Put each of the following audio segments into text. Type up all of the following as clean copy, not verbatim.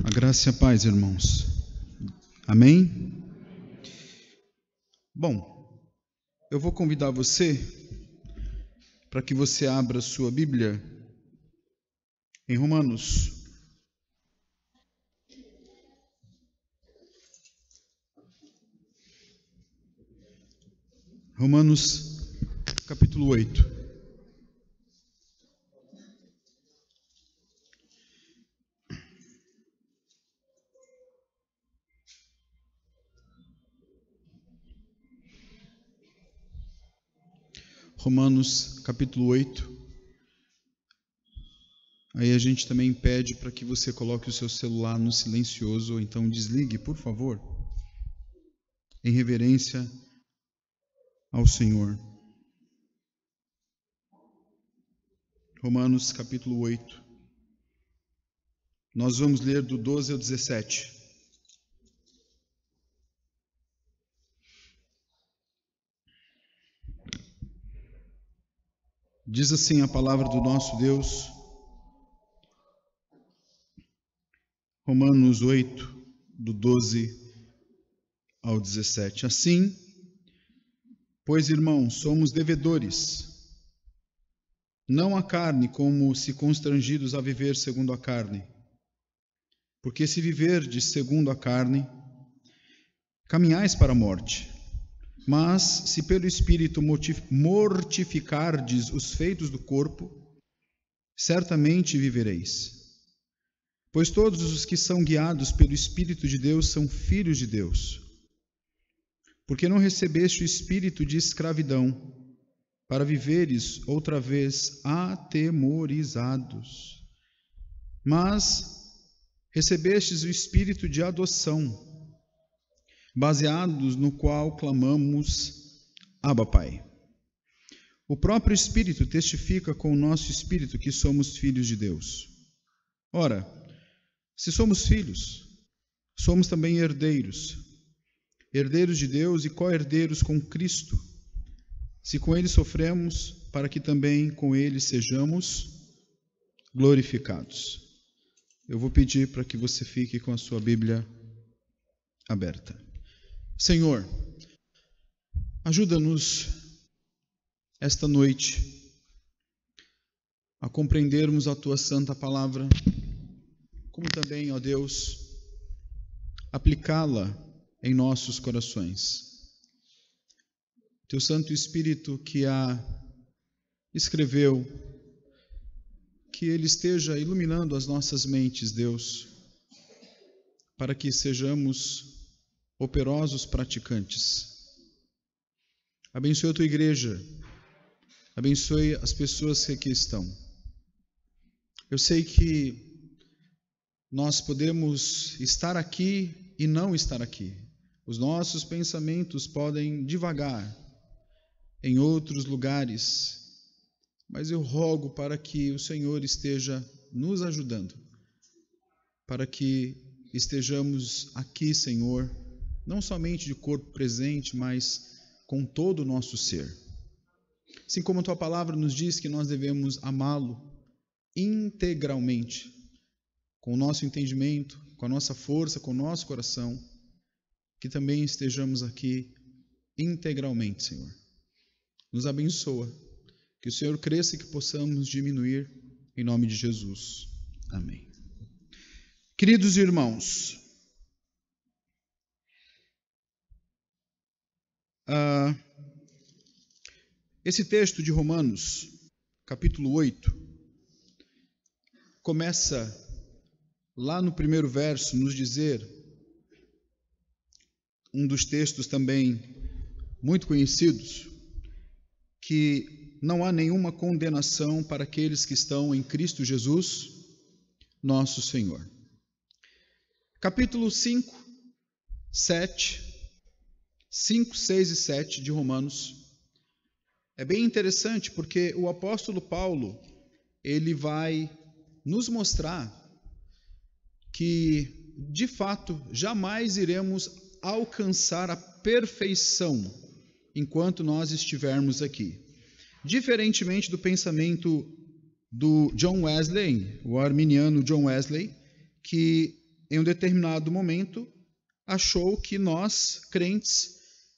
A graça e a paz, irmãos. Amém? Bom, eu vou convidar você para que você abra sua Bíblia em Romanos. Romanos, capítulo 8. Romanos, capítulo 8. Aí a gente também pede para que você coloque o seu celular no silencioso, ou então desligue, por favor, em reverência ao Senhor. Romanos, capítulo 8. Nós vamos ler do 12 ao 17. Diz assim a palavra do nosso Deus, Romanos 8, do 12 ao 17. Assim, pois, irmãos, somos devedores, não à carne, como se constrangidos a viver segundo a carne. Porque se viverdes segundo a carne, caminhais para a morte. Mas, se pelo Espírito mortificardes os feitos do corpo, certamente vivereis. Pois todos os que são guiados pelo Espírito de Deus são filhos de Deus. Porque não recebeste o espírito de escravidão, para viveres outra vez atemorizados, mas recebestes o espírito de adoção, baseados no qual clamamos, Abba, Pai. O próprio Espírito testifica com o nosso espírito que somos filhos de Deus. Ora, se somos filhos, somos também herdeiros, herdeiros de Deus e co-herdeiros com Cristo, se com Ele sofremos, para que também com Ele sejamos glorificados. Eu vou pedir para que você fique com a sua Bíblia aberta. Senhor, ajuda-nos esta noite a compreendermos a Tua santa palavra, como também, ó Deus, aplicá-la em nossos corações. Teu Santo Espírito que a escreveu, que Ele esteja iluminando as nossas mentes, Deus, para que sejamos operosos praticantes. Abençoe a Tua igreja, abençoe as pessoas que aqui estão. Eu sei que nós podemos estar aqui e não estar aqui. Os nossos pensamentos podem divagar em outros lugares, mas eu rogo para que o Senhor esteja nos ajudando, para que estejamos aqui, Senhor, não somente de corpo presente, mas com todo o nosso ser. Assim como a Tua palavra nos diz que nós devemos amá-lo integralmente, com o nosso entendimento, com a nossa força, com o nosso coração, que também estejamos aqui integralmente, Senhor. Nos abençoa, que o Senhor cresça e que possamos diminuir, em nome de Jesus. Amém. Queridos irmãos, esse texto de Romanos, capítulo 8, começa lá no primeiro verso, nos dizer, um dos textos também muito conhecidos, que não há nenhuma condenação para aqueles que estão em Cristo Jesus, nosso Senhor. Capítulo 5, 6 e 7 de Romanos. É bem interessante porque o apóstolo Paulo, ele vai nos mostrar que, de fato, jamais iremos alcançar a perfeição enquanto nós estivermos aqui. Diferentemente do pensamento do John Wesley, o arminiano John Wesley, que em um determinado momento, achou que nós, crentes,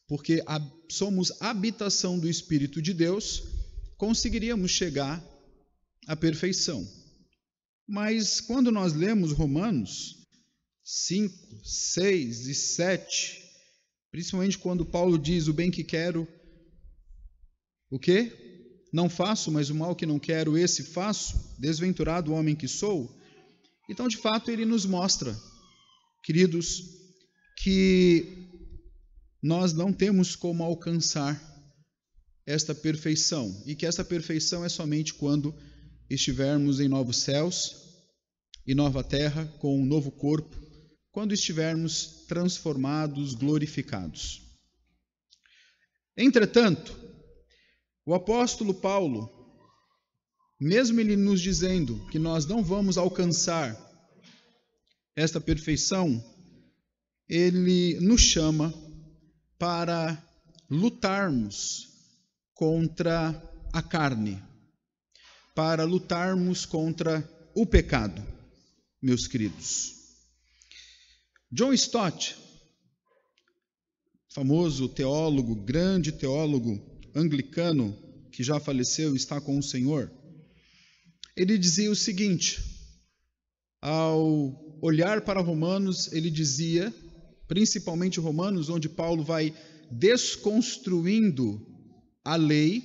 porque somos habitação do Espírito de Deus, conseguiríamos chegar à perfeição. Mas quando nós lemos Romanos 5, 6 e 7, principalmente quando Paulo diz: o bem que quero, o quê? Não faço, mas o mal que não quero, esse faço, desventurado homem que sou. Então, de fato, ele nos mostra, queridos, que nós não temos como alcançar esta perfeição, e que esta perfeição é somente quando estivermos em novos céus e nova terra, com um novo corpo, quando estivermos transformados, glorificados. Entretanto, o apóstolo Paulo, mesmo ele nos dizendo que nós não vamos alcançar esta perfeição, ele nos chama para lutarmos contra a carne, para lutarmos contra o pecado, meus queridos. John Stott, famoso teólogo, grande teólogo anglicano, que já faleceu e está com o Senhor, ele dizia o seguinte: ao olhar para Romanos, ele dizia, principalmente Romanos, onde Paulo vai desconstruindo a lei,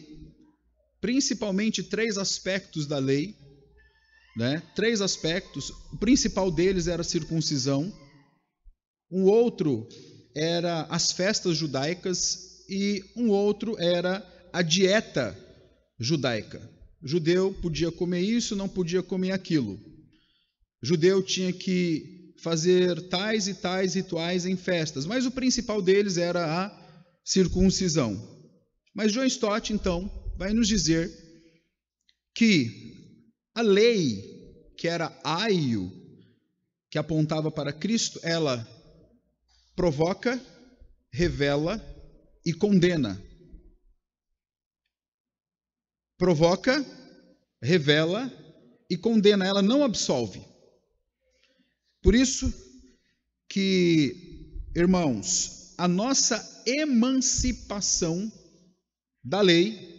principalmente 3 aspectos da lei, né? 3 aspectos. O principal deles era a circuncisão, um outro era as festas judaicas e um outro era a dieta judaica. O judeu podia comer isso, não podia comer aquilo. O judeu tinha que fazer tais e tais rituais em festas, mas o principal deles era a circuncisão. Mas John Stott, então, vai nos dizer que a lei, que era aio, que apontava para Cristo, ela provoca, revela e condena. Provoca, revela e condena, ela não absolve. Por isso que, irmãos, a nossa emancipação da lei,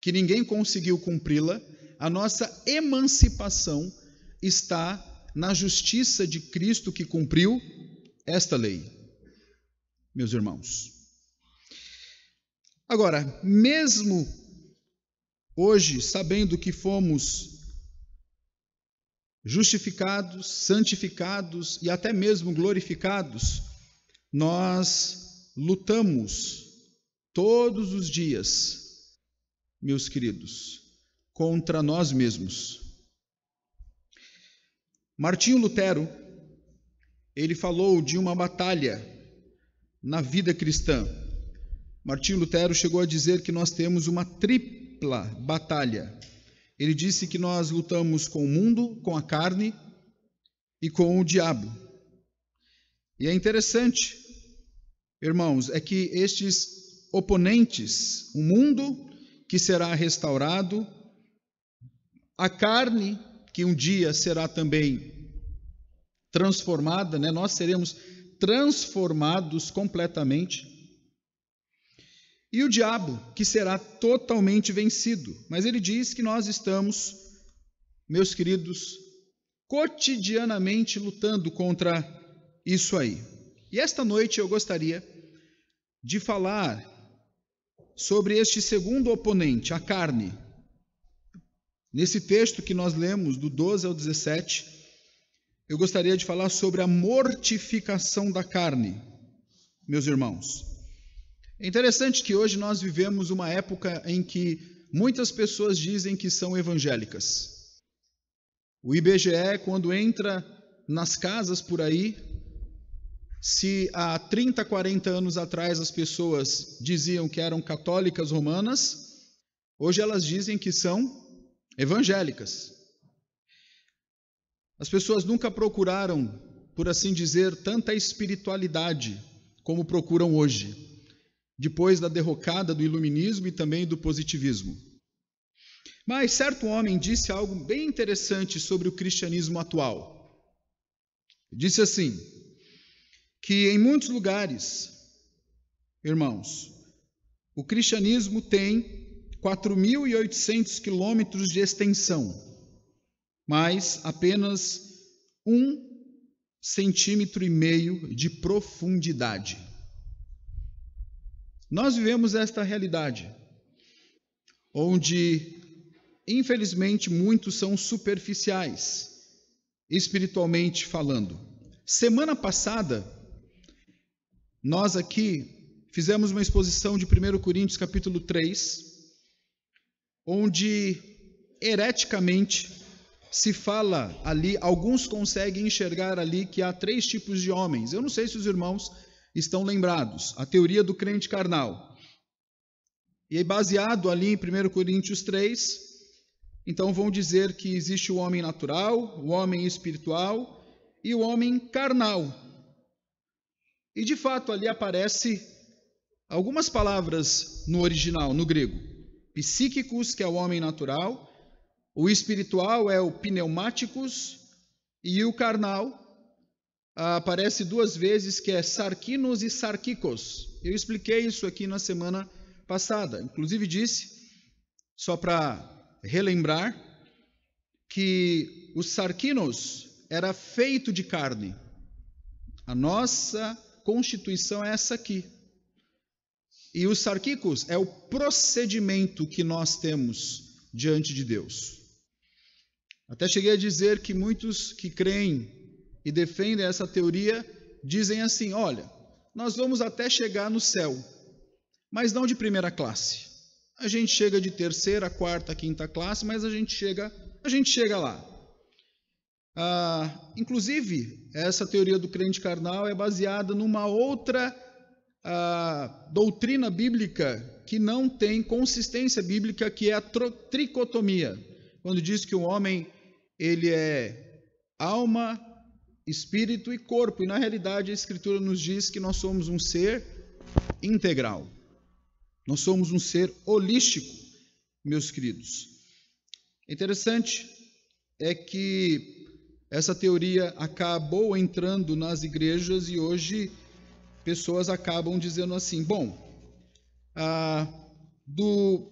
que ninguém conseguiu cumpri-la, a nossa emancipação está na justiça de Cristo que cumpriu esta lei, meus irmãos. Agora, mesmo hoje, sabendo que fomos justificados, santificados e até mesmo glorificados, nós lutamos todos os dias, meus queridos, contra nós mesmos. Martinho Lutero, ele falou de uma batalha na vida cristã. Martinho Lutero chegou a dizer que nós temos uma tripla batalha. Ele disse que nós lutamos com o mundo, com a carne e com o diabo. E é interessante, irmãos, é que estes oponentes, o mundo que será restaurado, a carne que um dia será também transformada, né? Nós seremos transformados completamente, e o diabo, que será totalmente vencido. Mas ele diz que nós estamos, meus queridos, cotidianamente lutando contra isso aí. E esta noite eu gostaria de falar sobre este segundo oponente, a carne. Nesse texto que nós lemos, do 12 ao 17, eu gostaria de falar sobre a mortificação da carne, meus irmãos. É interessante que hoje nós vivemos uma época em que muitas pessoas dizem que são evangélicas. O IBGE, quando entra nas casas por aí, se há 30, 40 anos atrás as pessoas diziam que eram católicas romanas, hoje elas dizem que são evangélicas. As pessoas nunca procuraram, por assim dizer, tanta espiritualidade como procuram hoje, depois da derrocada do iluminismo e também do positivismo. Mas certo homem disse algo bem interessante sobre o cristianismo atual. Disse assim, que em muitos lugares, irmãos, o cristianismo tem 4.800 quilômetros de extensão, mas apenas 1,5 centímetro de profundidade. Nós vivemos esta realidade, onde, infelizmente, muitos são superficiais, espiritualmente falando. Semana passada, nós aqui fizemos uma exposição de 1 Coríntios capítulo 3, onde hereticamente se fala ali, alguns conseguem enxergar ali que há 3 tipos de homens. Eu não sei se os irmãos estão lembrados. A teoria do crente carnal. E baseado ali em 1 Coríntios 3, então vão dizer que existe o homem natural, o homem espiritual e o homem carnal. E de fato ali aparece algumas palavras no original, no grego. Psíquicos, que é o homem natural, o espiritual é o pneumáticos e o carnal aparece 2 vezes, que é sarkinos e sarkikos. Eu expliquei isso aqui na semana passada. Inclusive disse, só para relembrar, que os sarkinos era feito de carne. A nossa constituição é essa aqui. E os sarkikos é o procedimento que nós temos diante de Deus. Até cheguei a dizer que muitos que creem e defendem essa teoria dizem assim, olha, nós vamos até chegar no céu, mas não de primeira classe. A gente chega de 3ª, 4ª, 5ª classe, mas a gente chega lá. Inclusive, essa teoria do crente carnal é baseada numa outra doutrina bíblica que não tem consistência bíblica, que é a tricotomia, quando diz que o homem ele é alma, espírito e corpo, e na realidade a Escritura nos diz que nós somos um ser integral, nós somos um ser holístico, meus queridos. Interessante é que essa teoria acabou entrando nas igrejas e hoje pessoas acabam dizendo assim, bom, do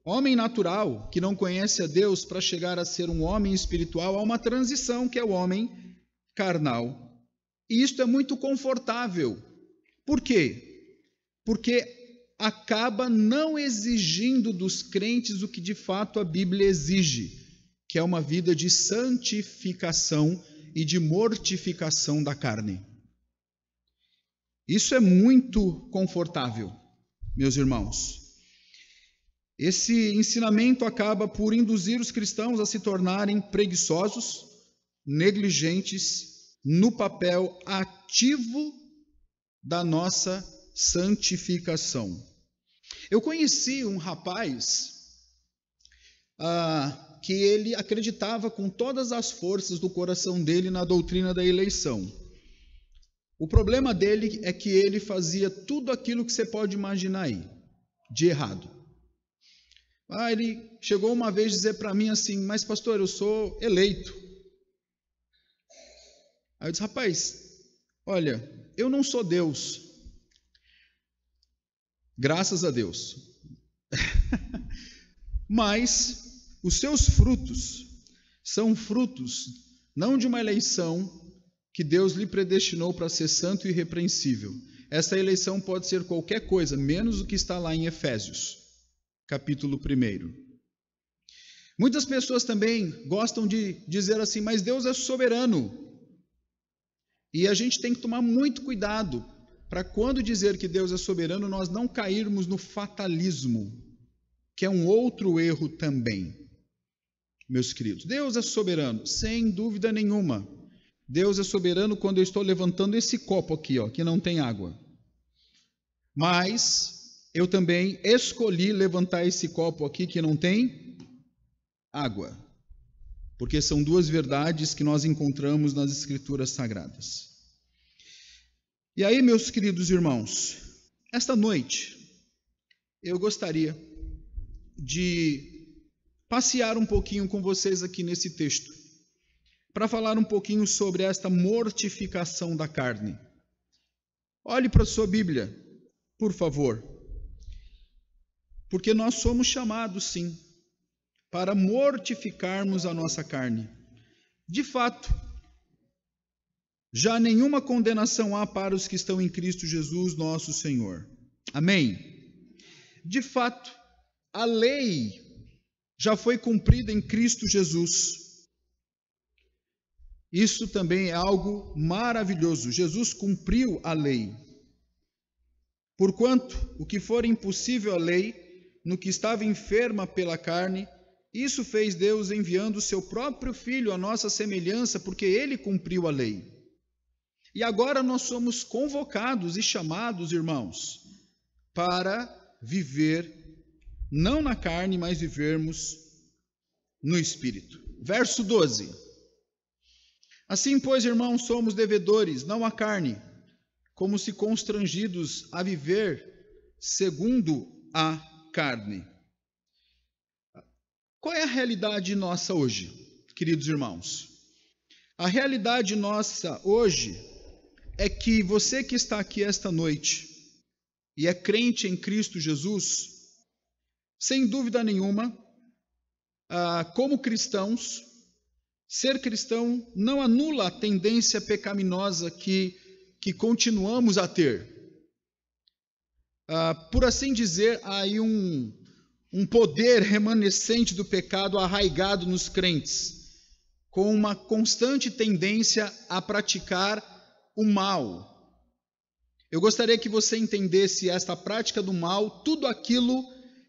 homem natural, que não conhece a Deus, para chegar a ser um homem espiritual, há uma transição, que é o homem carnal. E isto é muito confortável. Por quê? Porque acaba não exigindo dos crentes o que de fato a Bíblia exige, que é uma vida de santificação e de mortificação da carne. Isso é muito confortável, meus irmãos. Esse ensinamento acaba por induzir os cristãos a se tornarem preguiçosos, negligentes no papel ativo da nossa santificação. Eu conheci um rapaz que ele acreditava com todas as forças do coração dele na doutrina da eleição. O problema dele é que ele fazia tudo aquilo que você pode imaginar aí, de errado. Ele chegou uma vez a dizer para mim assim, mas pastor, eu sou eleito. Aí eu disse, rapaz, olha, eu não sou Deus. Graças a Deus. Mas os seus frutos são frutos não de uma eleição que Deus lhe predestinou para ser santo e irrepreensível. Essa eleição pode ser qualquer coisa, menos o que está lá em Efésios, capítulo 1. Muitas pessoas também gostam de dizer assim, mas Deus é soberano. E a gente tem que tomar muito cuidado para quando dizer que Deus é soberano, nós não cairmos no fatalismo, que é um outro erro também, meus queridos. Deus é soberano, sem dúvida nenhuma. Deus é soberano quando eu estou levantando esse copo aqui, que não tem água. Mas eu também escolhi levantar esse copo aqui que não tem água, porque são 2 verdades que nós encontramos nas Escrituras Sagradas. E aí, meus queridos irmãos, esta noite eu gostaria de passear um pouquinho com vocês aqui nesse texto, para falar um pouquinho sobre esta mortificação da carne. Olhe para a sua Bíblia, por favor, porque nós somos chamados, sim, para mortificarmos a nossa carne. De fato, já nenhuma condenação há para os que estão em Cristo Jesus, nosso Senhor. Amém? De fato, a lei já foi cumprida em Cristo Jesus. Isso também é algo maravilhoso. Jesus cumpriu a lei. Porquanto o que for impossível à lei, no que estava enferma pela carne, isso fez Deus enviando o seu próprio Filho à nossa semelhança, porque ele cumpriu a lei. E agora nós somos convocados e chamados, irmãos, para viver, não na carne, mas vivermos no Espírito. Verso 12. Assim, pois, irmãos, somos devedores, não à carne, como se constrangidos a viver segundo a carne. Qual é a realidade nossa hoje, queridos irmãos? A realidade nossa hoje é que você que está aqui esta noite e é crente em Cristo Jesus, sem dúvida nenhuma, como cristãos, ser cristão não anula a tendência pecaminosa que continuamos a ter. Por assim dizer, há aí um poder remanescente do pecado arraigado nos crentes, com uma constante tendência a praticar o mal. Eu gostaria que você entendesse esta prática do mal, tudo aquilo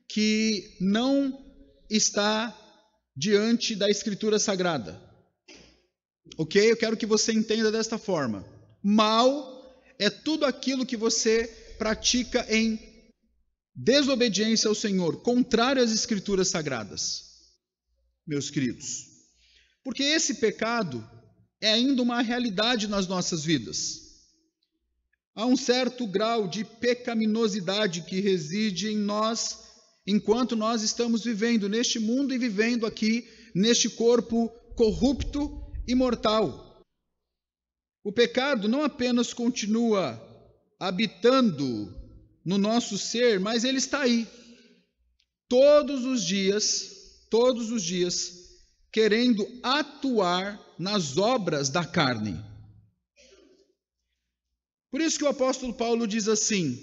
que não está diante da Escritura Sagrada. Ok? Eu quero que você entenda desta forma. Mal é tudo aquilo que você pratica em desobediência ao Senhor, contrário às Escrituras Sagradas, meus queridos. Porque esse pecado é ainda uma realidade nas nossas vidas. Há um certo grau de pecaminosidade que reside em nós, enquanto nós estamos vivendo neste mundo e vivendo aqui neste corpo corrupto e mortal. O pecado não apenas continua habitando no nosso ser, mas ele está aí, todos os dias, querendo atuar nas obras da carne. Por isso que o apóstolo Paulo diz assim: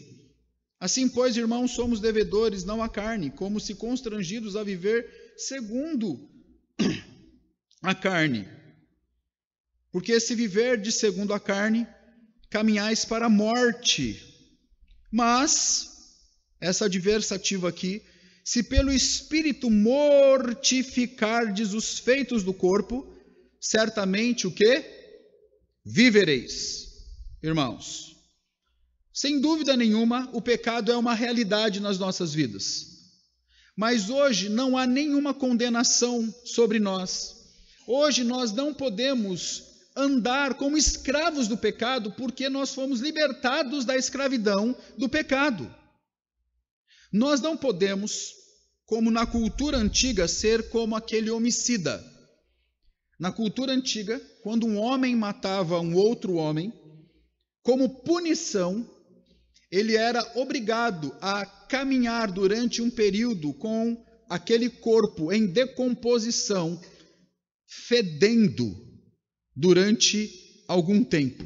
assim, pois, irmãos, somos devedores, não à carne, como se constrangidos a viver segundo a carne. Porque se viverdes segundo a carne, caminhais para a morte. Mas, essa adversativa aqui, se pelo Espírito mortificardes os feitos do corpo, certamente o quê? Vivereis. Irmãos, sem dúvida nenhuma, o pecado é uma realidade nas nossas vidas. Mas hoje não há nenhuma condenação sobre nós. Hoje nós não podemos andar como escravos do pecado, porque nós fomos libertados da escravidão do pecado. Nós não podemos, como na cultura antiga, ser como aquele homicida. Na cultura antiga, quando um homem matava um outro homem, como punição, ele era obrigado a caminhar durante um período com aquele corpo em decomposição, fedendo, durante algum tempo,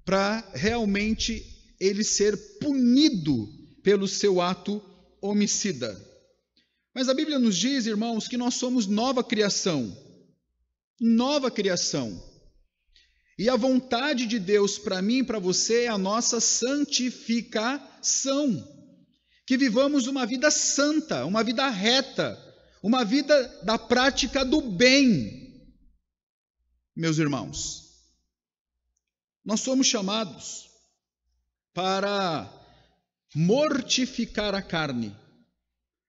para realmente ele ser punido pelo seu ato homicida. Mas a Bíblia nos diz, irmãos, que nós somos nova criação. Nova criação. E a vontade de Deus para mim e para você é a nossa santificação. Que vivamos uma vida santa, uma vida reta, uma vida da prática do bem. Meus irmãos, nós somos chamados para mortificar a carne,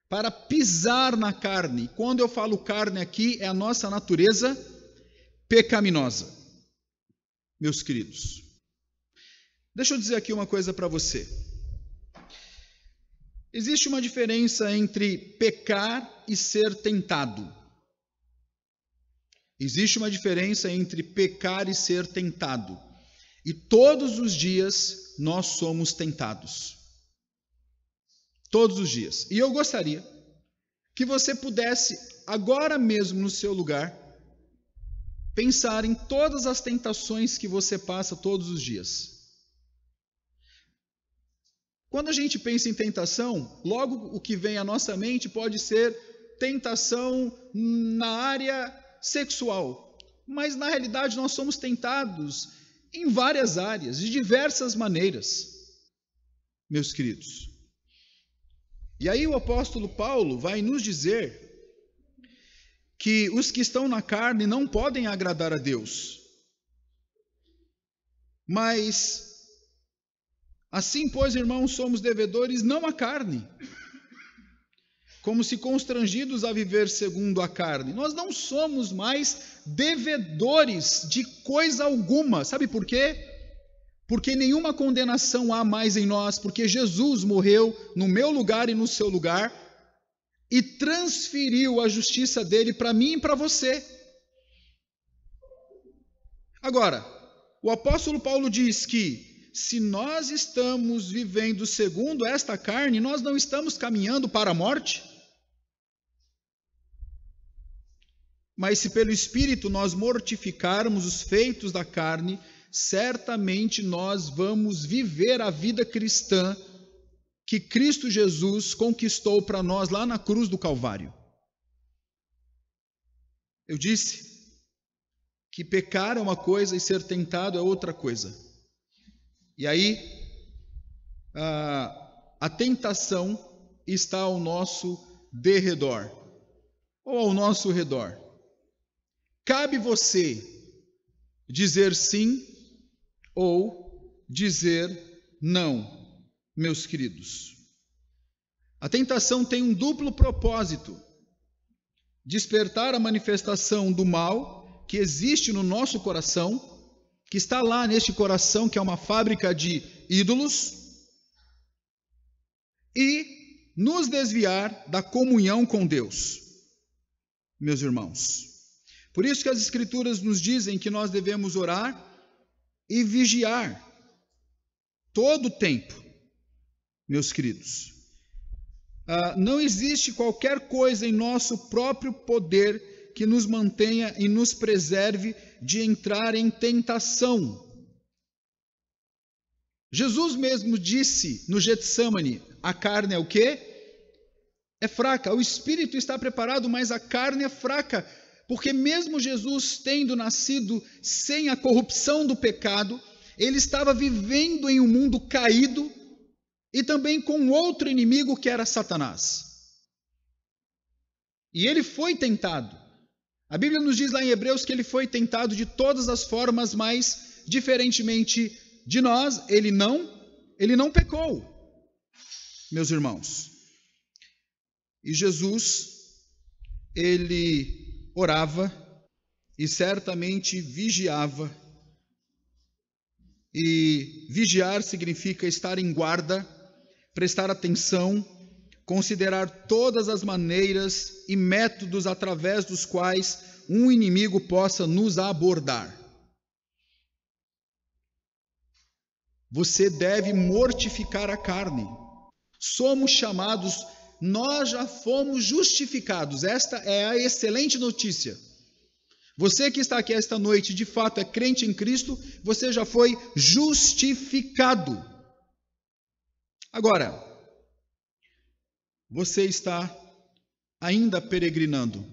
para pisar na carne. Quando eu falo carne aqui, é a nossa natureza pecaminosa. Meus queridos, deixa eu dizer aqui uma coisa para você. Existe uma diferença entre pecar e ser tentado. Existe uma diferença entre pecar e ser tentado. E todos os dias nós somos tentados. Todos os dias. E eu gostaria que você pudesse, agora mesmo no seu lugar, pensar em todas as tentações que você passa todos os dias. Quando a gente pensa em tentação, logo o que vem à nossa mente pode ser tentação na área sexual. Mas na realidade nós somos tentados em várias áreas, de diversas maneiras, meus queridos. E aí o apóstolo Paulo vai nos dizer que os que estão na carne não podem agradar a Deus. Mas, assim, pois, irmãos, somos devedores não à carne, como se constrangidos a viver segundo a carne. Nós não somos mais devedores de coisa alguma. Sabe por quê? Porque nenhuma condenação há mais em nós, porque Jesus morreu no meu lugar e no seu lugar e transferiu a justiça dele para mim e para você. Agora, o apóstolo Paulo diz que se nós estamos vivendo segundo esta carne, nós não estamos caminhando para a morte. Mas se pelo Espírito nós mortificarmos os feitos da carne, certamente nós vamos viver a vida cristã que Cristo Jesus conquistou para nós lá na cruz do Calvário. Eu disse que pecar é uma coisa e ser tentado é outra coisa. E aí, a tentação está ao nosso derredor, ou ao nosso redor. Cabe você dizer sim ou dizer não, meus queridos. A tentação tem um duplo propósito: despertar a manifestação do mal que existe no nosso coração, que está lá neste coração, que é uma fábrica de ídolos, e nos desviar da comunhão com Deus, meus irmãos. Por isso que as Escrituras nos dizem que nós devemos orar e vigiar todo o tempo, meus queridos. Não existe qualquer coisa em nosso próprio poder que nos mantenha e nos preserve de entrar em tentação. Jesus mesmo disse no Getsêmani: a carne é o quê? É fraca. O espírito está preparado, mas a carne é fraca. Porque mesmo Jesus tendo nascido sem a corrupção do pecado, ele estava vivendo em um mundo caído e também com outro inimigo que era Satanás. E ele foi tentado. A Bíblia nos diz lá em Hebreus que ele foi tentado de todas as formas, mas diferentemente de nós, ele não pecou, meus irmãos. E Jesus, ele orava e certamente vigiava. E vigiar significa estar em guarda, prestar atenção, considerar todas as maneiras e métodos através dos quais um inimigo possa nos abordar. Você deve mortificar a carne. Somos chamados, nós já fomos justificados. Esta é a excelente notícia. Você que está aqui esta noite, de fato é crente em Cristo, você já foi justificado. Agora, você está ainda peregrinando.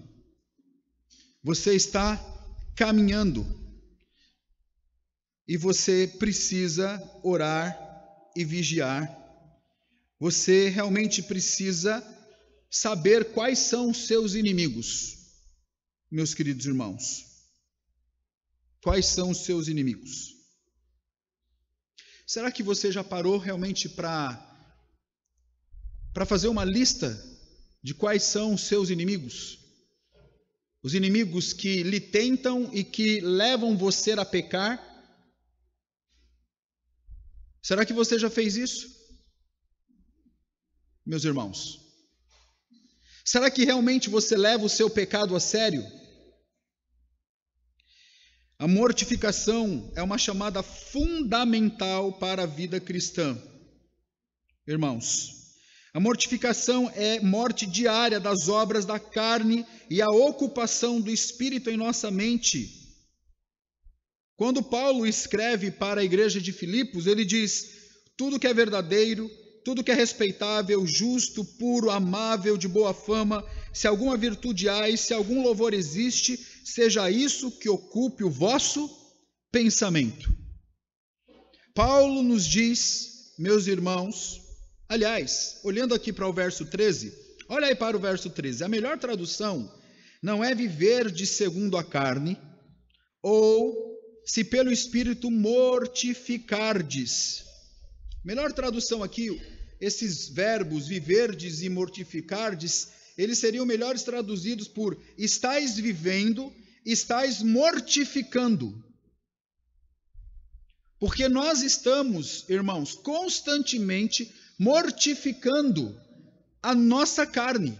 Você está caminhando. E você precisa orar e vigiar. Você realmente precisa saber quais são os seus inimigos, meus queridos irmãos. Quais são os seus inimigos? Será que você já parou realmente para fazer uma lista de quais são os seus inimigos? Os inimigos que lhe tentam e que levam você a pecar? Será que você já fez isso? Meus irmãos, será que realmente você leva o seu pecado a sério? A mortificação é uma chamada fundamental para a vida cristã. Irmãos, a mortificação é morte diária das obras da carne e a ocupação do Espírito em nossa mente. Quando Paulo escreve para a igreja de Filipos, ele diz: tudo que é verdadeiro, tudo que é respeitável, justo, puro, amável, de boa fama, se alguma virtude há e se algum louvor existe, seja isso que ocupe o vosso pensamento. Paulo nos diz, meus irmãos, aliás, olhando aqui para o verso 13, olha aí para o verso 13, a melhor tradução não é viver de segundo a carne, ou se pelo Espírito mortificardes. Melhor tradução aqui, esses verbos viverdes e mortificardes, eles seriam melhores traduzidos por estais vivendo, estais mortificando. Porque nós estamos, irmãos, constantemente mortificando a nossa carne.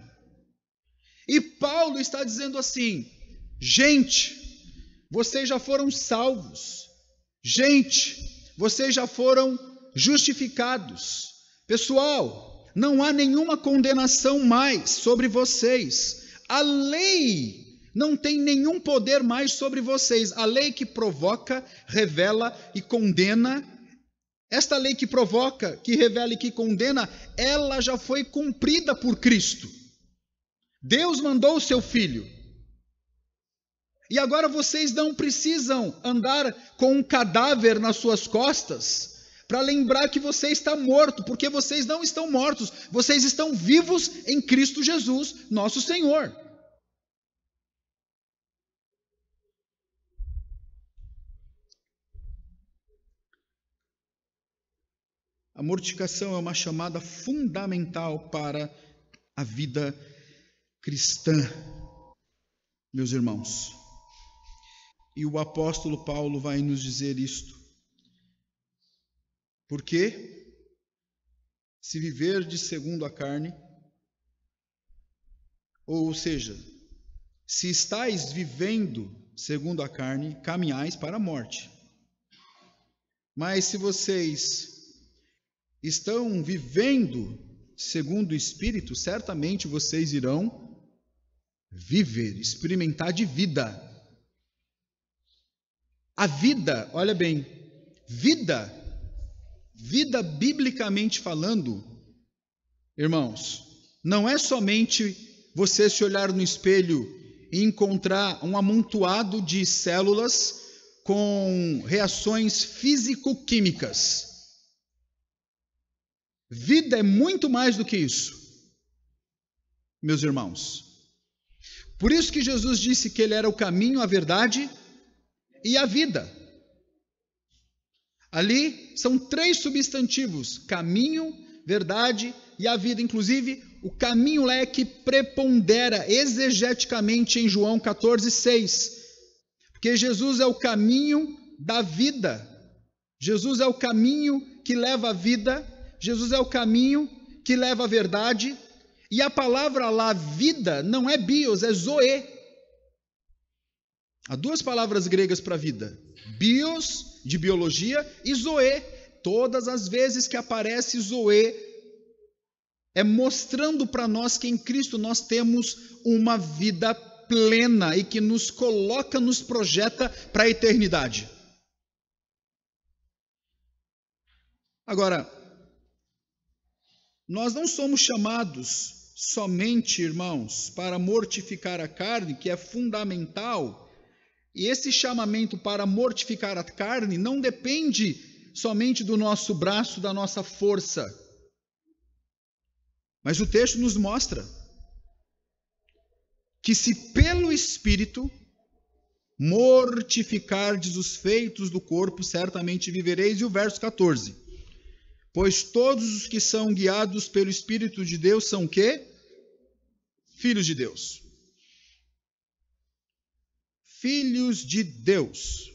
E Paulo está dizendo assim: gente, vocês já foram salvos. Gente, vocês já foram justificados. Pessoal, não há nenhuma condenação mais sobre vocês. A lei não tem nenhum poder mais sobre vocês. A lei que provoca, revela e condena, esta lei que provoca, que revela e que condena, ela já foi cumprida por Cristo. Deus mandou o seu Filho. E agora vocês não precisam andar com um cadáver nas suas costas para lembrar que você está morto, porque vocês não estão mortos, vocês estão vivos em Cristo Jesus, nosso Senhor. A mortificação é uma chamada fundamental para a vida cristã, meus irmãos. E o apóstolo Paulo vai nos dizer isto. Porque se viverdes segundo a carne, ou seja, se estáis vivendo segundo a carne, caminhais para a morte. Mas se vocês estão vivendo segundo o Espírito, certamente vocês irão viver, experimentar de vida. A vida, olha bem, vida biblicamente falando, irmãos, não é somente você se olhar no espelho e encontrar um amontoado de células com reações físico-químicas. Vida é muito mais do que isso, meus irmãos. Por isso que Jesus disse que ele era o caminho, a verdade e a vida. Ali são 3 substantivos: caminho, verdade e a vida. Inclusive, o caminho lá é que prepondera exegeticamente em João 14,6. Porque Jesus é o caminho da vida. Jesus é o caminho que leva a vida. Jesus é o caminho que leva a verdade. E a palavra lá, vida, não é bios, é zoe. Há 2 palavras gregas para vida: bios, de biologia, e zoe. Todas as vezes que aparece zoe, é mostrando para nós que em Cristo nós temos uma vida plena e que nos coloca, nos projeta para a eternidade. Agora, nós não somos chamados somente, irmãos, para mortificar a carne, que é fundamental. E esse chamamento para mortificar a carne não depende somente do nosso braço, da nossa força. Mas o texto nos mostra que se pelo Espírito mortificardes os feitos do corpo, certamente vivereis. E o verso 14. Pois todos os que são guiados pelo Espírito de Deus são o quê? Filhos de Deus. Filhos de Deus.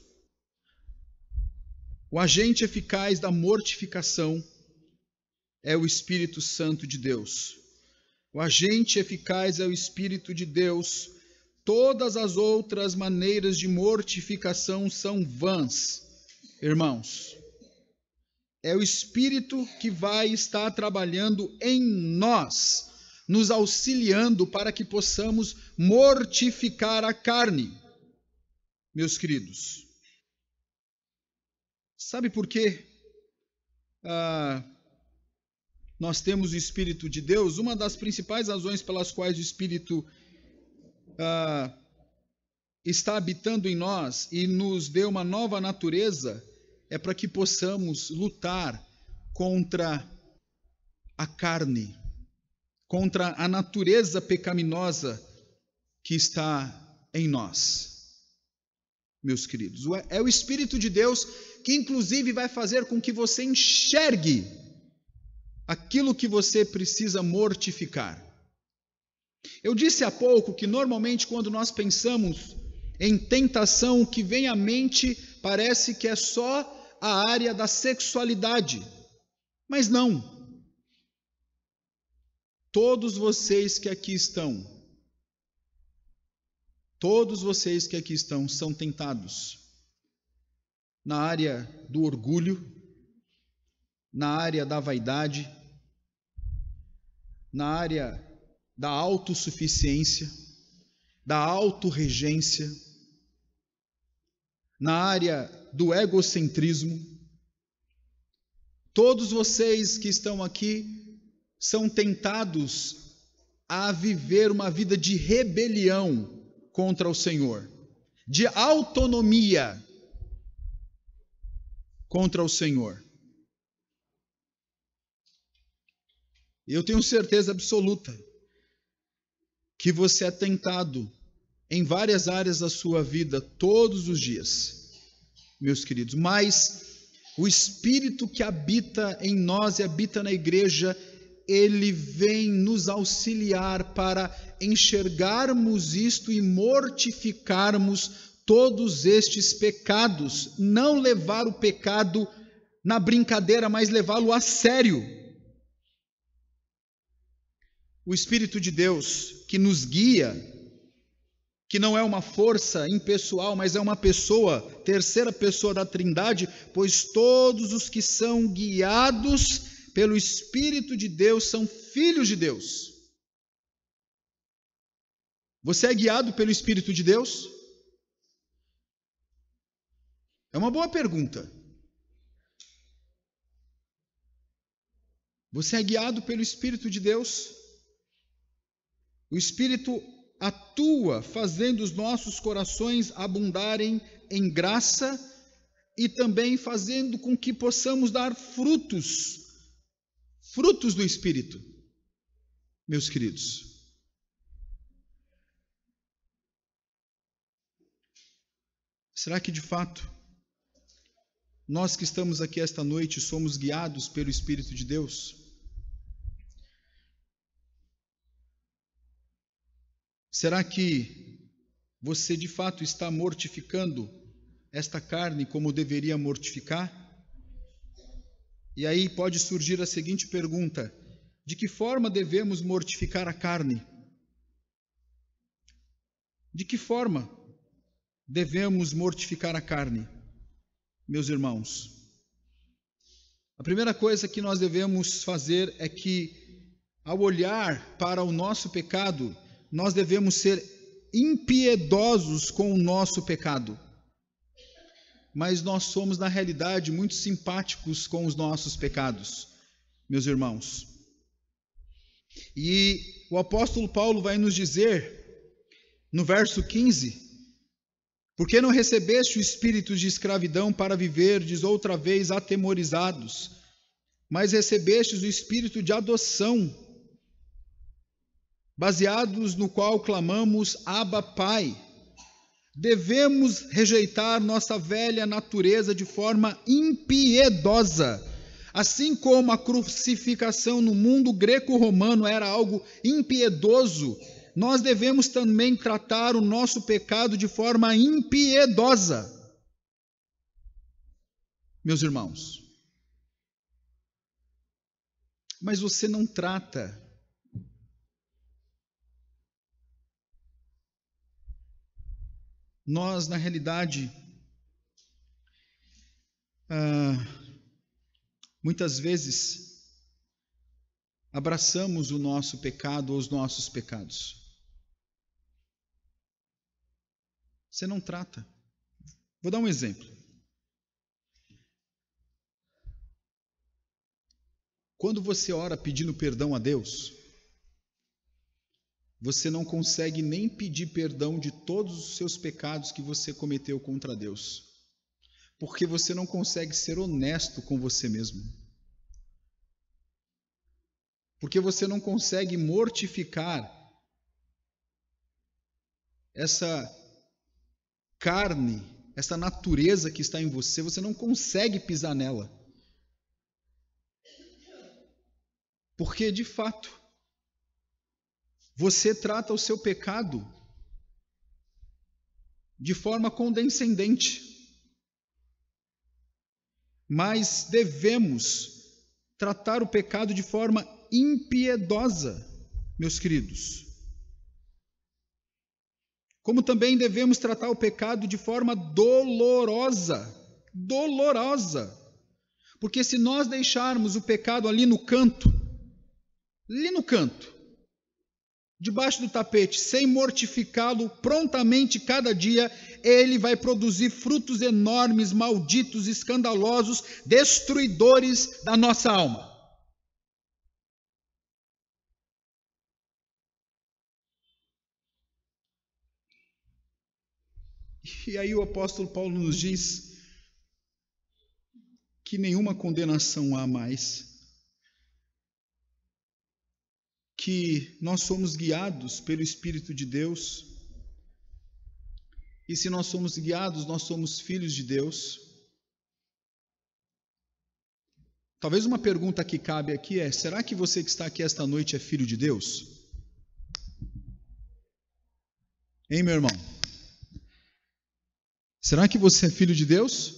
O agente eficaz da mortificação é o Espírito Santo de Deus. O agente eficaz é o Espírito de Deus. todas as outras maneiras de mortificação são vãs. Irmãos, é o Espírito que vai estar trabalhando em nós, nos auxiliando para que possamos mortificar a carne. Meus queridos, sabe por quê? Nós temos o Espírito de Deus. Uma das principais razões pelas quais o Espírito está habitando em nós e nos deu uma nova natureza é para que possamos lutar contra a carne, contra a natureza pecaminosa que está em nós. Meus queridos, é o Espírito de Deus que inclusive vai fazer com que você enxergue aquilo que você precisa mortificar. Eu disse há pouco que normalmente quando nós pensamos em tentação, o que vem à mente parece que é só a área da sexualidade. Mas não. Todos vocês que aqui estão são tentados na área do orgulho, na área da vaidade, na área da autossuficiência, da autorregência, na área do egocentrismo. Todos vocês que estão aqui são tentados a viver uma vida de rebelião contra o Senhor, de autonomia contra o Senhor. Eu tenho certeza absoluta que você é tentado em várias áreas da sua vida todos os dias, meus queridos, mas o Espírito que habita em nós e habita na igreja, ele vem nos auxiliar para enxergarmos isto e mortificarmos todos estes pecados, não levar o pecado na brincadeira, mas levá-lo a sério. O Espírito de Deus que nos guia, que não é uma força impessoal, mas é uma pessoa, terceira pessoa da Trindade, pois todos os que são guiados pelo Espírito de Deus são filhos de Deus. Você é guiado pelo Espírito de Deus? É uma boa pergunta. Você é guiado pelo Espírito de Deus? O Espírito atua fazendo os nossos corações abundarem em graça e também fazendo com que possamos dar frutos do Espírito, meus queridos. Será que de fato nós que estamos aqui esta noite somos guiados pelo Espírito de Deus? Será que você de fato está mortificando esta carne como deveria mortificar? E aí pode surgir a seguinte pergunta: de que forma devemos mortificar a carne? De que forma devemos mortificar a carne, meus irmãos? A primeira coisa que nós devemos fazer é que, ao olhar para o nosso pecado, nós devemos ser impiedosos com o nosso pecado. Mas nós somos, na realidade, muito simpáticos com os nossos pecados, meus irmãos. E o apóstolo Paulo vai nos dizer, no verso 15, porque não recebeste o espírito de escravidão para viverdes outra vez atemorizados, mas recebestes o espírito de adoção, baseados no qual clamamos, Abba, Pai. Devemos rejeitar nossa velha natureza de forma impiedosa. Assim como a crucificação no mundo greco-romano era algo impiedoso, nós devemos também tratar o nosso pecado de forma impiedosa. Meus irmãos, mas você não trata nós, na realidade, muitas vezes abraçamos o nosso pecado ou os nossos pecados. Você não trata. Vou dar um exemplo. Quando você ora pedindo perdão a Deus, você não consegue nem pedir perdão de todos os seus pecados que você cometeu contra Deus, porque você não consegue ser honesto com você mesmo. Porque você não consegue mortificar essa carne, essa natureza que está em você, você não consegue pisar nela. Porque, de fato, você trata o seu pecado de forma condescendente. Mas devemos tratar o pecado de forma impiedosa, meus queridos. Como também devemos tratar o pecado de forma dolorosa. Dolorosa. Porque se nós deixarmos o pecado ali no canto, debaixo do tapete, sem mortificá-lo prontamente cada dia, ele vai produzir frutos enormes, malditos, escandalosos, destruidores da nossa alma. E aí o apóstolo Paulo nos diz que nenhuma condenação há mais, que nós somos guiados pelo Espírito de Deus, e se nós somos guiados, nós somos filhos de Deus. Talvez uma pergunta que cabe aqui é: será que você que está aqui esta noite é filho de Deus? Hein, meu irmão? Será que você é filho de Deus?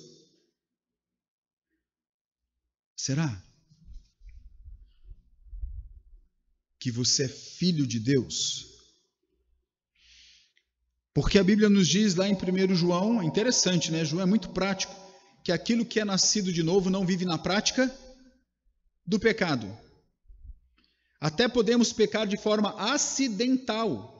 Será que você é filho de Deus? Porque a Bíblia nos diz lá em 1 João, é interessante, né? João é muito prático, que aquilo que é nascido de novo não vive na prática do pecado. Até podemos pecar de forma acidental.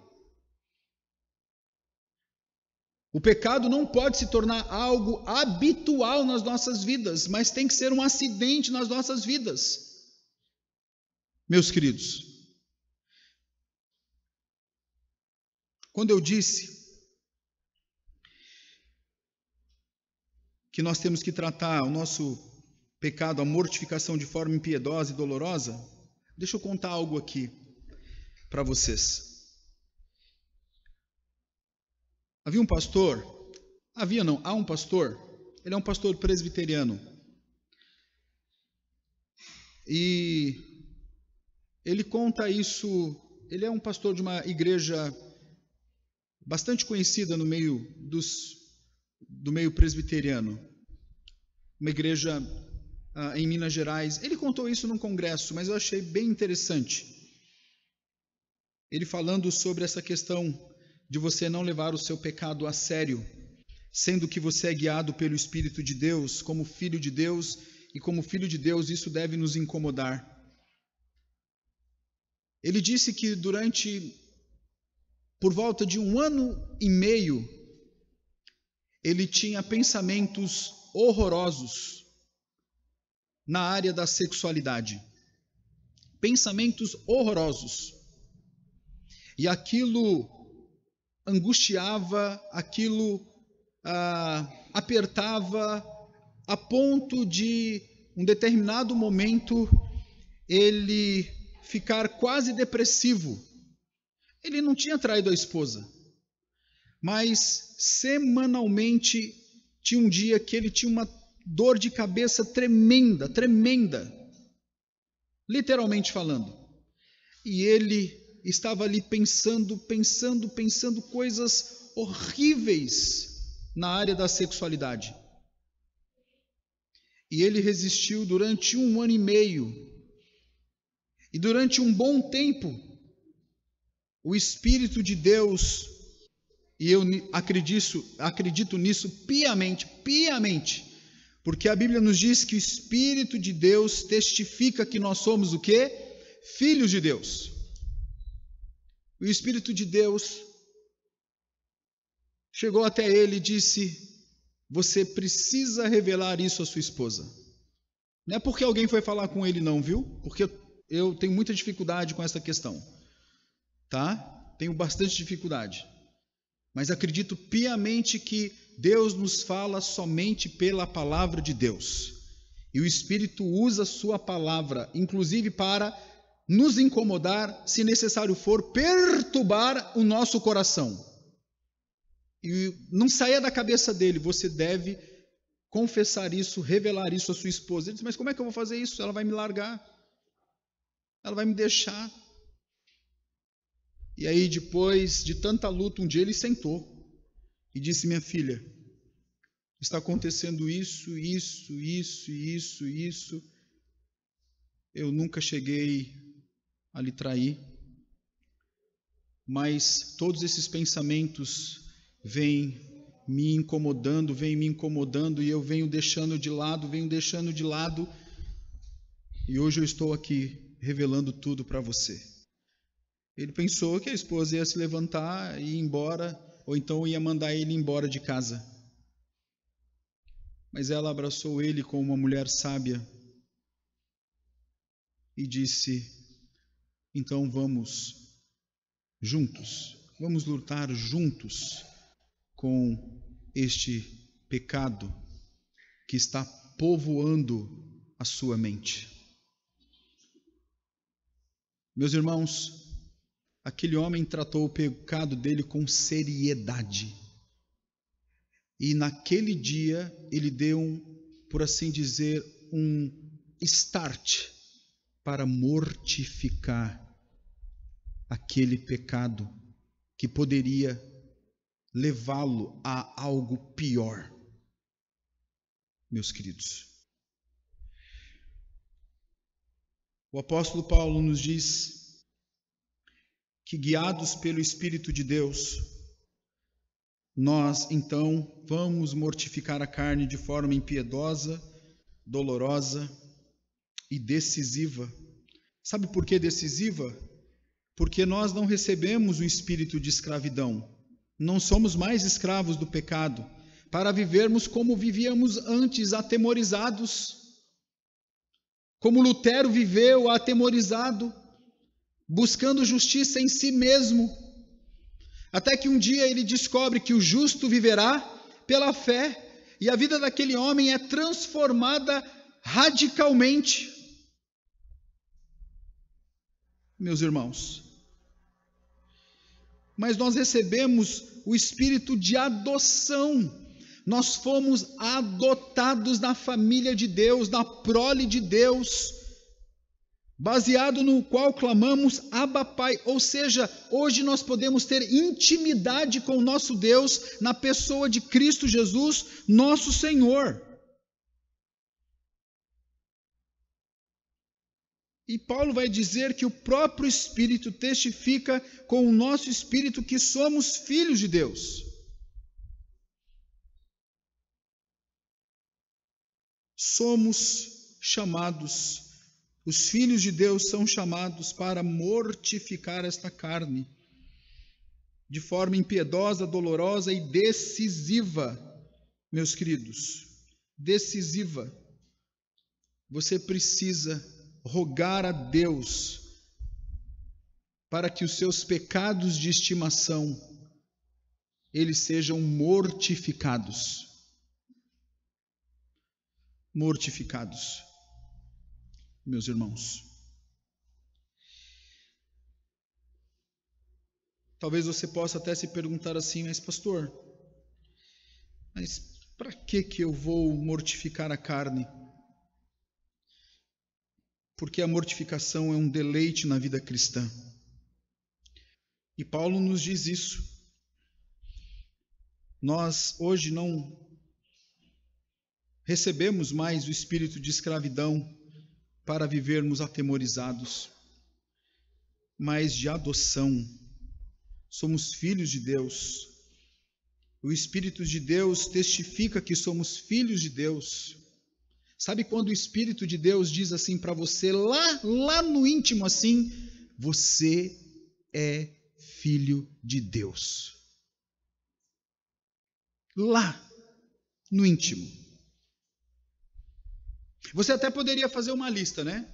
O pecado não pode se tornar algo habitual nas nossas vidas, mas tem que ser um acidente nas nossas vidas. Meus queridos, quando eu disse que nós temos que tratar o nosso pecado, a mortificação de forma impiedosa e dolorosa, deixa eu contar algo aqui para vocês. Há um pastor, ele é um pastor presbiteriano, e ele conta isso, ele é um pastor de uma igreja bastante conhecida no meio do meio presbiteriano, uma igreja em Minas Gerais. Ele contou isso num congresso, mas eu achei bem interessante. Ele falando sobre essa questão de você não levar o seu pecado a sério, sendo que você é guiado pelo Espírito de Deus, como filho de Deus, e como filho de Deus isso deve nos incomodar. Ele disse que por volta de 1 ano e meio, ele tinha pensamentos horrorosos na área da sexualidade. Pensamentos horrorosos. E aquilo angustiava, aquilo apertava, a ponto de, um determinado momento, ele ficar quase depressivo. Ele não tinha traído a esposa, mas semanalmente tinha um dia que ele tinha uma dor de cabeça tremenda, literalmente falando. E ele estava ali pensando coisas horríveis na área da sexualidade. E ele resistiu durante 1 ano e meio. E durante um bom tempo, o Espírito de Deus E eu acredito nisso piamente, porque a Bíblia nos diz que o Espírito de Deus testifica que nós somos o quê? Filhos de Deus. O Espírito de Deus chegou até ele e disse: você precisa revelar isso à sua esposa. Não é porque alguém foi falar com ele não, viu? Porque eu tenho muita dificuldade com essa questão, tá? Tenho bastante dificuldade. Mas acredito piamente que Deus nos fala somente pela palavra de Deus. E o Espírito usa a sua palavra, inclusive para nos incomodar, se necessário for, perturbar o nosso coração. E não saia da cabeça dele, você deve confessar isso, revelar isso à sua esposa. Ele diz: mas como é que eu vou fazer isso? Ela vai me largar, ela vai me deixar. E aí, depois de tanta luta, um dia ele sentou e disse: minha filha, está acontecendo isso. Eu nunca cheguei a lhe trair, mas todos esses pensamentos vêm me incomodando, e eu venho deixando de lado, e hoje eu estou aqui revelando tudo para você. Ele pensou que a esposa ia se levantar e ir embora, ou então ia mandar ele embora de casa. Mas ela abraçou ele como uma mulher sábia e disse: então vamos juntos, vamos lutar juntos com este pecado que está povoando a sua mente. Meus irmãos, aquele homem tratou o pecado dele com seriedade. E naquele dia ele deu, por assim dizer, um start para mortificar aquele pecado que poderia levá-lo a algo pior. Meus queridos, o apóstolo Paulo nos diz que, guiados pelo Espírito de Deus, nós então vamos mortificar a carne de forma impiedosa, dolorosa e decisiva. Sabe por que decisiva? Porque nós não recebemos o espírito de escravidão, não somos mais escravos do pecado, para vivermos como vivíamos antes, atemorizados, como Lutero viveu, atemorizado, buscando justiça em si mesmo, até que um dia ele descobre que o justo viverá pela fé, e a vida daquele homem é transformada radicalmente. Meus irmãos, mas nós recebemos o espírito de adoção, nós fomos adotados na família de Deus, na prole de Deus, baseado no qual clamamos Abba Pai, ou seja, hoje nós podemos ter intimidade com o nosso Deus na pessoa de Cristo Jesus, nosso Senhor. E Paulo vai dizer que o próprio Espírito testifica com o nosso espírito que somos filhos de Deus. Somos chamados, os filhos de Deus são chamados para mortificar esta carne de forma impiedosa, dolorosa e decisiva, meus queridos, decisiva. Você precisa rogar a Deus para que os seus pecados de estimação eles sejam mortificados. Mortificados, meus irmãos. Talvez você possa até se perguntar assim: mas pastor, mas para que eu vou mortificar a carne? Porque a mortificação é um deleite na vida cristã. E Paulo nos diz isso. Nós hoje não recebemos mais o espírito de escravidão para vivermos atemorizados, mas de adoção. Somos filhos de Deus. O Espírito de Deus testifica que somos filhos de Deus. Sabe quando o Espírito de Deus diz assim para você, lá no íntimo assim, você é filho de Deus. Lá no íntimo. Você até poderia fazer uma lista, né?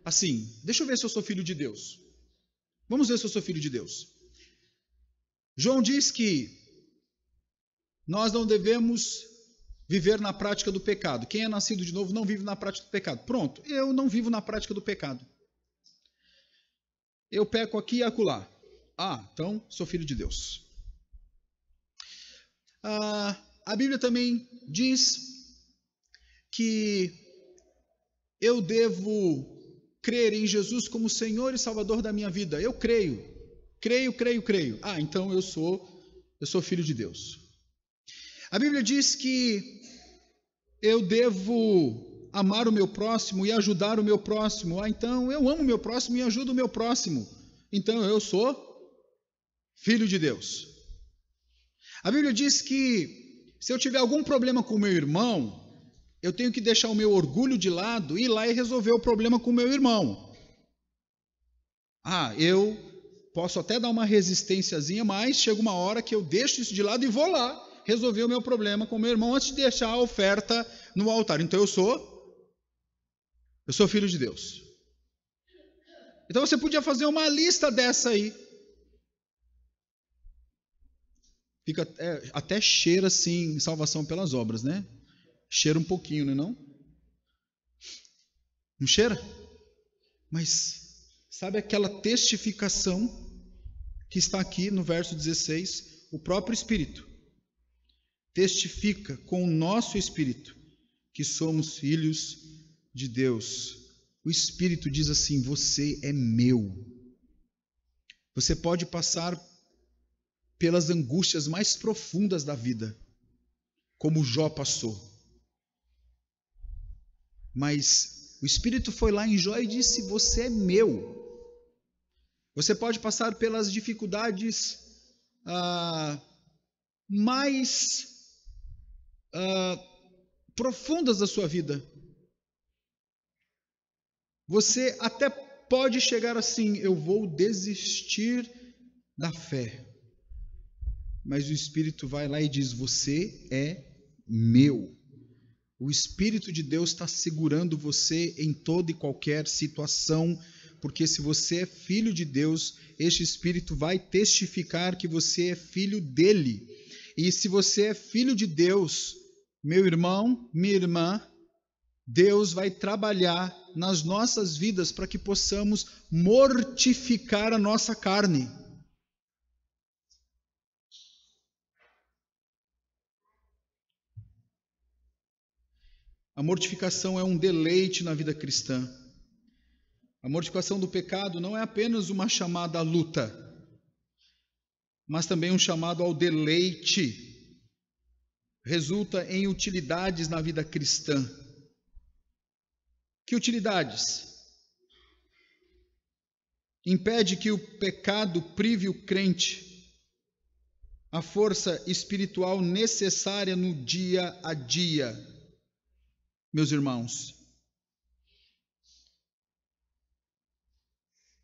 Assim, deixa eu ver se eu sou filho de Deus. Vamos ver se eu sou filho de Deus. João diz que nós não devemos viver na prática do pecado. Quem é nascido de novo não vive na prática do pecado. Pronto, eu não vivo na prática do pecado. Eu peco aqui e acolá. Então sou filho de Deus. A Bíblia também diz que eu devo crer em Jesus como Senhor e Salvador da minha vida. Eu creio. Então eu sou filho de Deus. A Bíblia diz que eu devo amar o meu próximo e ajudar o meu próximo. Então eu amo o meu próximo e ajudo o meu próximo. Então eu sou filho de Deus. A Bíblia diz que se eu tiver algum problema com o meu irmão, eu tenho que deixar o meu orgulho de lado e ir lá e resolver o problema com o meu irmão. Eu posso até dar uma resistênciazinha, mas chega uma hora que eu deixo isso de lado e vou lá resolver o meu problema com o meu irmão antes de deixar a oferta no altar. Então eu sou filho de Deus. Então você podia fazer uma lista dessa aí. Fica até cheira assim, salvação pelas obras, né? Cheira um pouquinho, não é não? Não cheira? Mas sabe aquela testificação que está aqui no verso 16? O próprio Espírito testifica com o nosso Espírito que somos filhos de Deus. O Espírito diz assim, você é meu. Você pode passar pelas angústias mais profundas da vida, como Jó passou. Mas o Espírito foi lá em Jó e disse, você é meu. Você pode passar pelas dificuldades mais profundas da sua vida. Você até pode chegar assim, eu vou desistir da fé. Mas o Espírito vai lá e diz, você é meu. O Espírito de Deus está segurando você em toda e qualquer situação, porque se você é filho de Deus, este Espírito vai testificar que você é filho dele. E se você é filho de Deus, meu irmão, minha irmã, Deus vai trabalhar nas nossas vidas para que possamos mortificar a nossa carne. A mortificação é um deleite na vida cristã. A mortificação do pecado não é apenas uma chamada à luta, mas também um chamado ao deleite. Resulta em utilidades na vida cristã. Que utilidades? Impede que o pecado prive o crente a força espiritual necessária no dia a dia. Meus irmãos,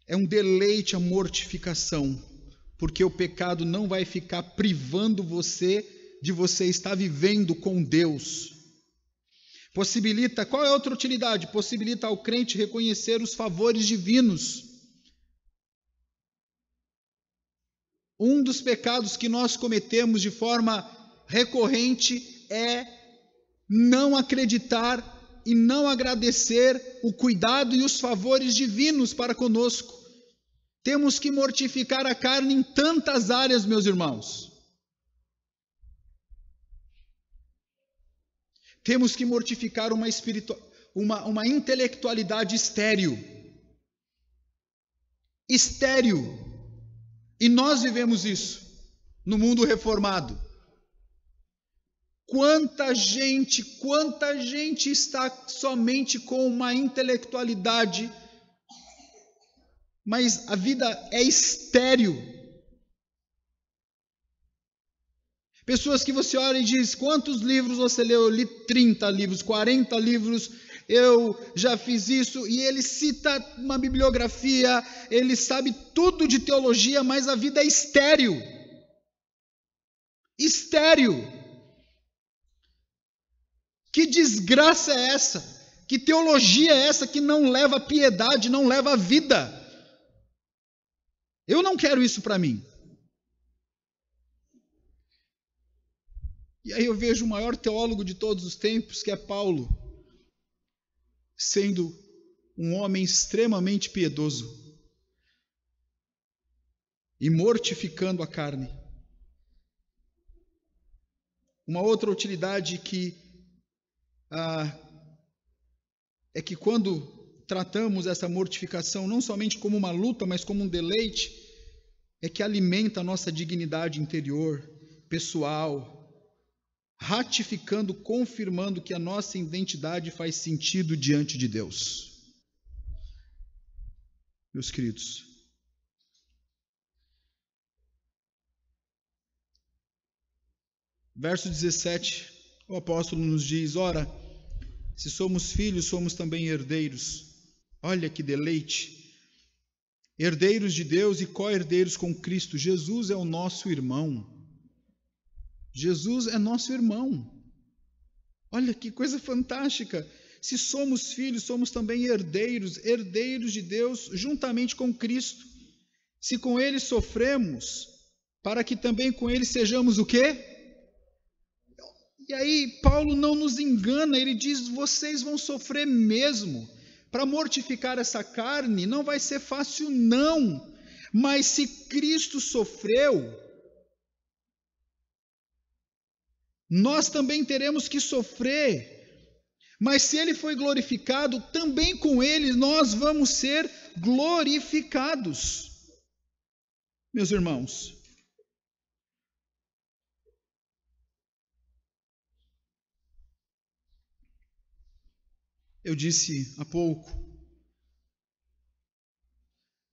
é um deleite a mortificação, porque o pecado não vai ficar privando você de você estar vivendo com Deus. Possibilita, qual é a outra utilidade? Possibilita ao crente reconhecer os favores divinos. Um dos pecados que nós cometemos de forma recorrente é não acreditar e não agradecer o cuidado e os favores divinos para conosco. Temos que mortificar a carne em tantas áreas, meus irmãos. Temos que mortificar uma intelectualidade estéril. Estéril. E nós vivemos isso no mundo reformado. Quanta gente está somente com uma intelectualidade, mas a vida é estéril. Pessoas que você olha e diz: quantos livros você leu? Eu li 30 livros, 40 livros, eu já fiz isso. E ele cita uma bibliografia, ele sabe tudo de teologia, mas a vida é estéril. Estéril. Que desgraça é essa? Que teologia é essa que não leva a piedade, não leva a vida? Eu não quero isso para mim. E aí eu vejo o maior teólogo de todos os tempos, que é Paulo, sendo um homem extremamente piedoso e mortificando a carne. Uma outra utilidade é que quando tratamos essa mortificação não somente como uma luta, mas como um deleite, é que alimenta a nossa dignidade interior, pessoal, ratificando, confirmando que a nossa identidade faz sentido diante de Deus. Meus queridos, verso 17, o apóstolo nos diz: ora, se somos filhos, somos também herdeiros. Olha que deleite! Herdeiros de Deus e co-herdeiros com Cristo. Jesus é o nosso irmão. Jesus é nosso irmão. Olha que coisa fantástica! Se somos filhos, somos também herdeiros, herdeiros de Deus juntamente com Cristo. Se com Ele sofremos, para que também com Ele sejamos o quê? E aí Paulo não nos engana, ele diz: vocês vão sofrer mesmo. Para mortificar essa carne não vai ser fácil não, mas se Cristo sofreu, nós também teremos que sofrer. Mas se Ele foi glorificado, também com Ele nós vamos ser glorificados. Meus irmãos, eu disse há pouco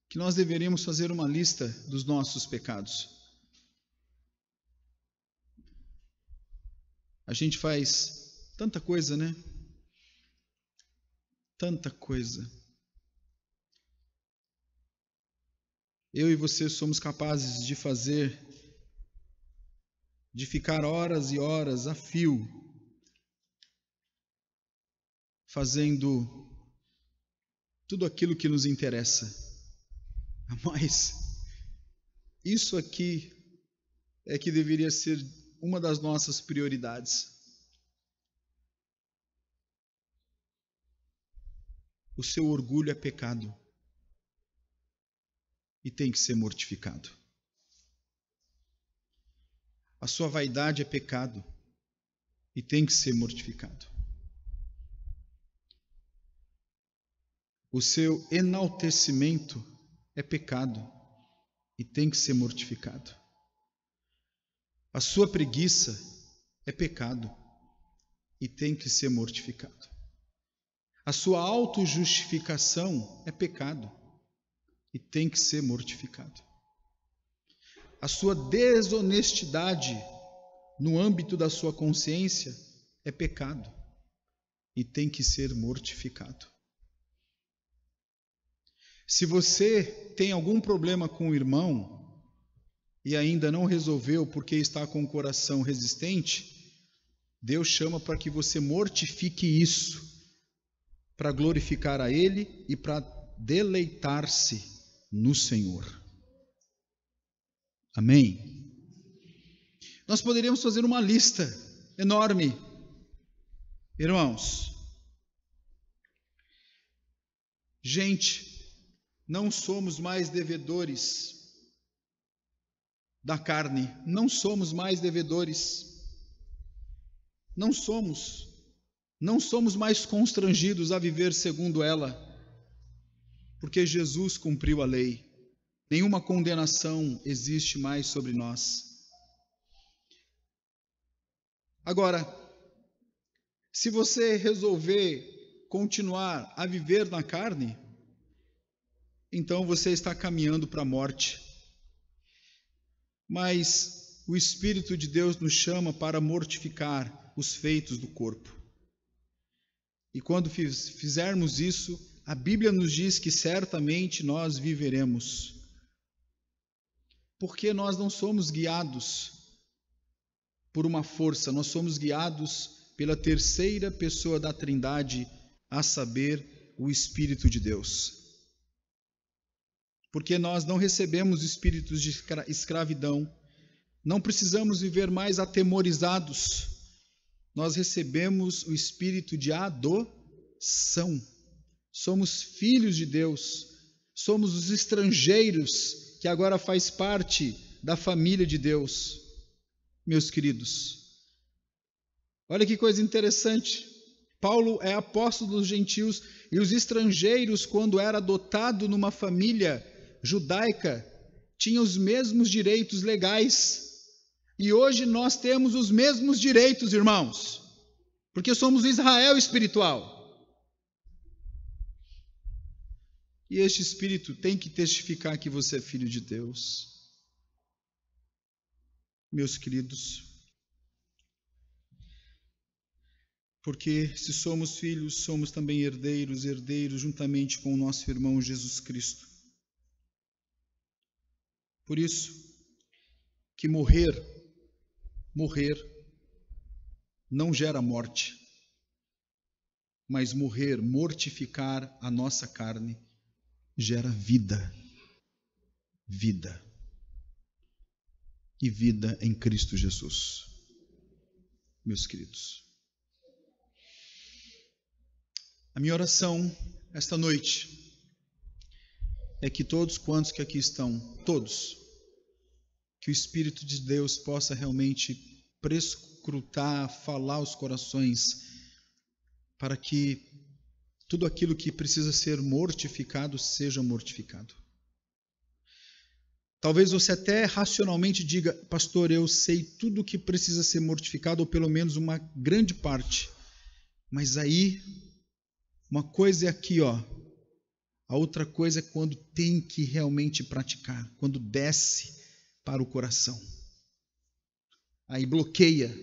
que nós deveríamos fazer uma lista dos nossos pecados. A gente faz tanta coisa, né? Tanta coisa. Eu e você somos capazes de ficar horas e horas a fio, fazendo tudo aquilo que nos interessa. Mas isso aqui é que deveria ser uma das nossas prioridades. O seu orgulho é pecado e tem que ser mortificado. A sua vaidade é pecado e tem que ser mortificado. O seu enaltecimento é pecado e tem que ser mortificado. A sua preguiça é pecado e tem que ser mortificado. A sua autojustificação é pecado e tem que ser mortificado. A sua desonestidade no âmbito da sua consciência é pecado e tem que ser mortificado. Se você tem algum problema com o irmão e ainda não resolveu porque está com o coração resistente, Deus chama para que você mortifique isso, para glorificar a Ele e para deleitar-se no Senhor. Amém? Nós poderíamos fazer uma lista enorme, irmãos. Gente, não somos mais devedores da carne, não somos mais devedores, não somos mais constrangidos a viver segundo ela, porque Jesus cumpriu a lei, nenhuma condenação existe mais sobre nós. Agora, se você resolver continuar a viver na carne, então você está caminhando para a morte. Mas o Espírito de Deus nos chama para mortificar os feitos do corpo. E quando fizermos isso, a Bíblia nos diz que certamente nós viveremos. Porque nós não somos guiados por uma força, nós somos guiados pela terceira pessoa da Trindade, a saber, o Espírito de Deus. Porque nós não recebemos espíritos de escravidão, não precisamos viver mais atemorizados, nós recebemos o espírito de adoção. Somos filhos de Deus, somos os estrangeiros que agora faz parte da família de Deus. Meus queridos, olha que coisa interessante. Paulo é apóstolo dos gentios e os estrangeiros, quando era adotado numa família judaica, tinham os mesmos direitos legais. E hoje nós temos os mesmos direitos, irmãos, porque somos o Israel espiritual. E este Espírito tem que testificar que você é filho de Deus. Meus queridos, porque se somos filhos, somos também herdeiros, herdeiros juntamente com o nosso irmão Jesus Cristo. Por isso, que morrer não gera morte, mas mortificar a nossa carne, gera vida. E vida em Cristo Jesus. Meus queridos, a minha oração esta noite é que todos quantos que aqui estão, todos, que o Espírito de Deus possa realmente prescrutar, falar aos corações, para que tudo aquilo que precisa ser mortificado, seja mortificado. Talvez você até racionalmente diga, pastor, eu sei tudo o que precisa ser mortificado, ou pelo menos uma grande parte. Mas aí, uma coisa é aqui, a outra coisa é quando tem que realmente praticar, quando desce para o coração. Aí bloqueia.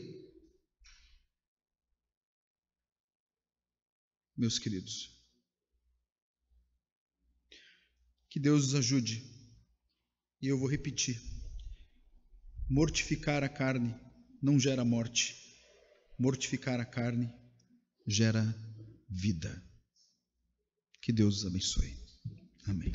Meus queridos, que Deus nos ajude. E eu vou repetir: mortificar a carne não gera morte, mortificar a carne gera vida. Que Deus os abençoe. Amém.